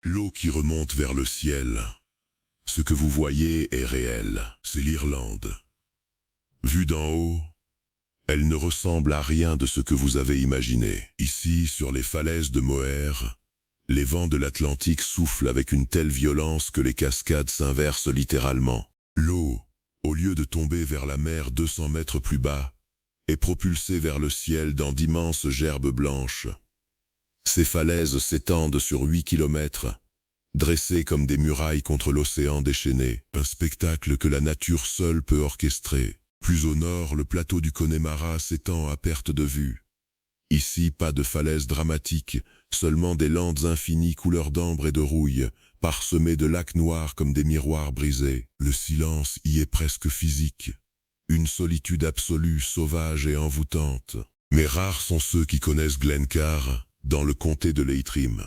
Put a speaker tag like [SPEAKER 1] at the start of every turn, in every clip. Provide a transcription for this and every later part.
[SPEAKER 1] L'eau qui remonte vers le ciel. Ce que vous voyez est réel, c'est l'Irlande. Vue d'en haut, elle ne ressemble à rien de ce que vous avez imaginé. Ici, sur les falaises de Moher, les vents de l'Atlantique soufflent avec une telle violence que les cascades s'inversent littéralement. L'eau, au lieu de tomber vers la mer 200 mètres plus bas, est propulsée vers le ciel dans d'immenses gerbes blanches. Ces falaises s'étendent sur 8 kilomètres, dressées comme des murailles contre l'océan déchaîné, un spectacle que la nature seule peut orchestrer. Plus au nord, le plateau du Connemara s'étend à perte de vue. Ici, pas de falaises dramatiques, seulement des landes infinies couleur d'ambre et de rouille, parsemées de lacs noirs comme des miroirs brisés. Le silence y est presque physique. Une solitude absolue, sauvage et envoûtante. Mais rares sont ceux qui connaissent Glencar, dans le comté de Leitrim.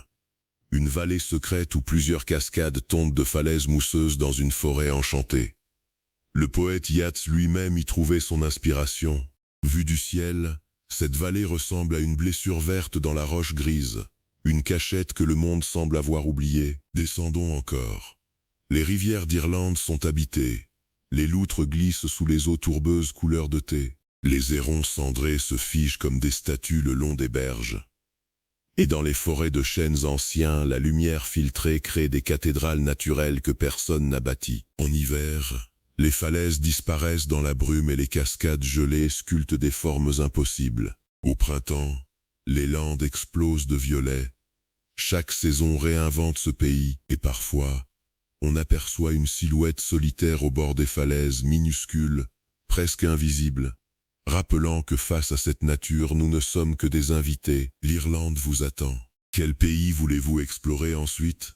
[SPEAKER 1] Une vallée secrète où plusieurs cascades tombent de falaises mousseuses dans une forêt enchantée. Le poète Yeats lui-même y trouvait son inspiration. Vue du ciel, cette vallée ressemble à une blessure verte dans la roche grise, une cachette que le monde semble avoir oubliée. Descendons encore. Les rivières d'Irlande sont habitées. Les loutres glissent sous les eaux tourbeuses couleur de thé. Les hérons cendrés se figent comme des statues le long des berges. Et dans les forêts de chênes anciens, la lumière filtrée crée des cathédrales naturelles que personne n'a bâties. En hiver, les falaises disparaissent dans la brume et les cascades gelées sculptent des formes impossibles. Au printemps, les landes explosent de violet. Chaque saison réinvente ce pays, et parfois, on aperçoit une silhouette solitaire au bord des falaises, minuscule, presque invisible, rappelant que face à cette nature, nous ne sommes que des invités. L'Irlande vous attend. Quel pays voulez-vous explorer ensuite ?